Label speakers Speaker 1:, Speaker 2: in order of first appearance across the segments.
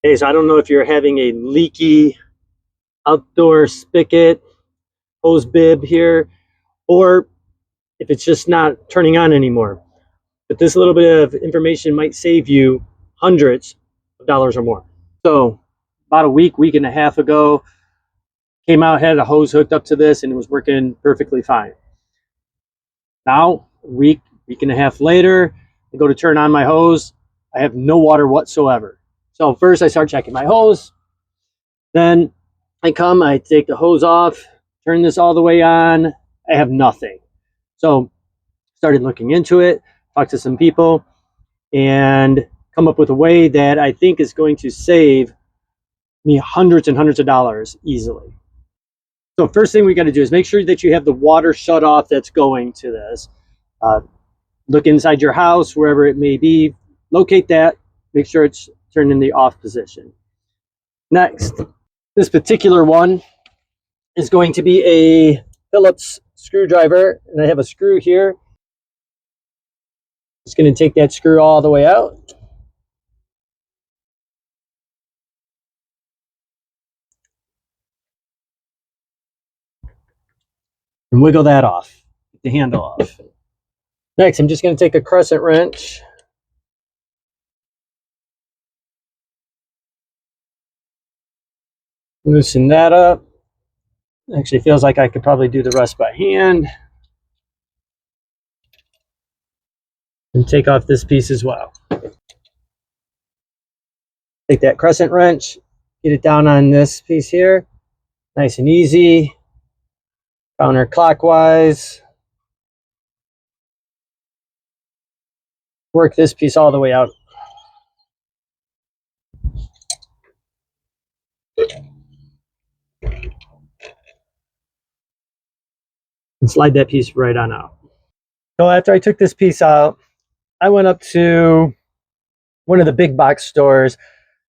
Speaker 1: Okay, so I don't know if you're having a leaky outdoor spigot, Hosebib here, or if it's just not turning on anymore. But this little bit of information might save you hundreds of dollars or more. So about a week and a half ago, came out, had a hose hooked up to this, and it was working perfectly fine. Now, a week and a half later, I go to turn on my hose. I have no water whatsoever. So first I start checking my hose. Then I take the hose off, turn this all the way on. I have nothing. So started looking into it, talked to some people, and come up with a way that I think is going to save me hundreds and hundreds of dollars easily. So first thing we got to do is make sure that you have the water shut off that's going to this. Look inside your house, wherever it may be, locate that, make sure it's turned in the off position. Next, this particular one is going to be a Phillips screwdriver, and I have a screw here. Just going to take that screw all the way out. And wiggle that off, get the handle off. Next, I'm just going to take a crescent wrench. Loosen that up. Actually feels like I could probably do the rest by hand. And take off this piece as well. Take that crescent wrench, get it down on this piece here. Nice and easy. Counterclockwise. Work this piece all the way out. And slide that piece right on out. So after I took this piece out, I went up to one of the big box stores.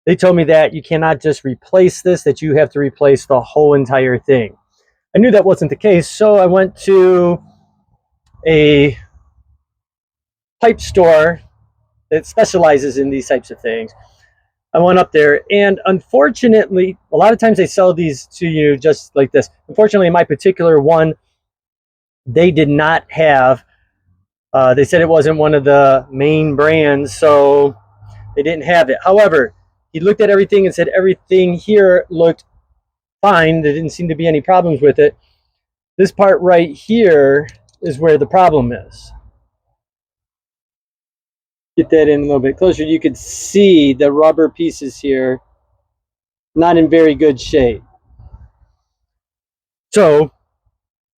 Speaker 1: They told me that you cannot just replace this, that you have to replace the whole entire thing. I knew that wasn't the case, so I went to a pipe store that specializes in these types of things. I went up there, and unfortunately, a lot of times they sell these to you just like this. Unfortunately, my particular one, they did not have, they said it wasn't one of the main brands, so they didn't have it. However, he looked at everything and said everything here looked fine. There didn't seem to be any problems with it. This part right here is where the problem is. Get that in a little bit closer. You could see the rubber pieces here, not in very good shape. So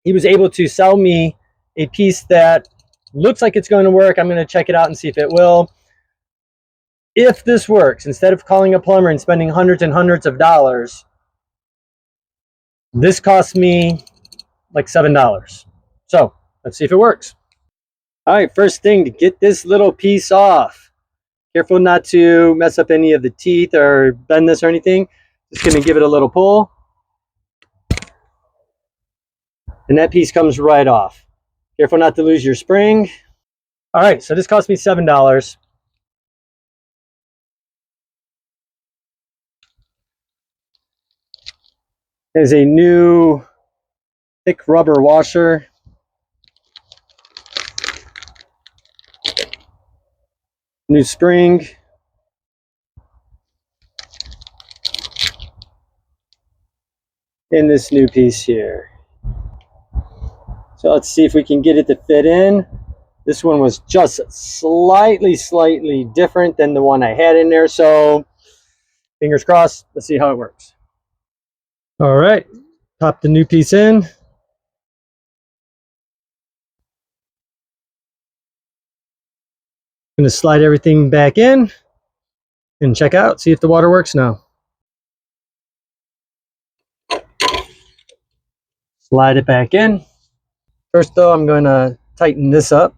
Speaker 1: he was able to sell me a piece that looks like it's going to work. I'm going to check it out and see if it will. If this works, instead of calling a plumber and spending hundreds and hundreds of dollars, this cost me like $7. So let's see if it works. All right, first thing, to get this little piece off. Careful not to mess up any of the teeth or bend this or anything. Just going to give it a little pull. And that piece comes right off. Careful not to lose your spring. All right, so this cost me $7. There's a new thick rubber washer. New spring. And this new piece here. So let's see if we can get it to fit in. This one was just slightly different than the one I had in there. So fingers crossed, let's see how it works. All right, pop the new piece in. I'm going to slide everything back in and check out, see if the water works now. Slide it back in. First though, I'm going to tighten this up.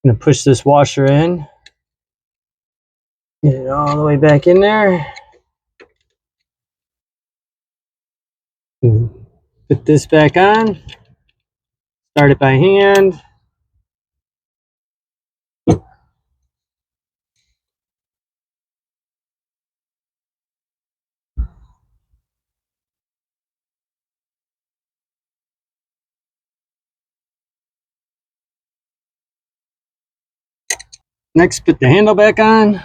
Speaker 1: I'm going to push this washer in. Get it all the way back in there. Put this back on. Start it by hand. Next, put the handle back on.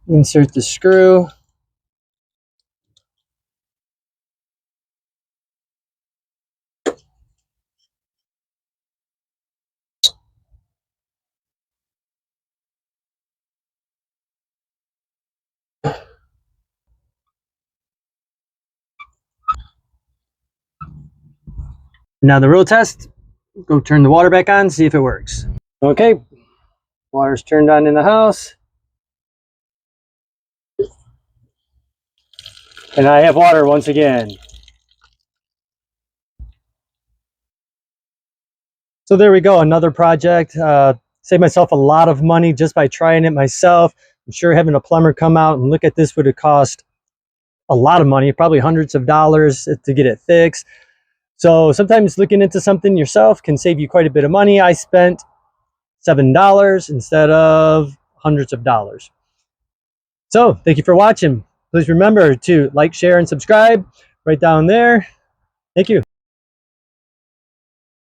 Speaker 1: Insert the screw. Now the real test, go turn the water back on, see if it works. Okay, water's turned on in the house. And I have water once again. So there we go, another project. Saved myself a lot of money just by trying it myself. I'm sure having a plumber come out and look at this would have cost a lot of money, probably hundreds of dollars to get it fixed. So sometimes looking into something yourself can save you quite a bit of money. I spent $7 instead of hundreds of dollars. So thank you for watching. Please remember to like, share, and subscribe right down there. Thank you.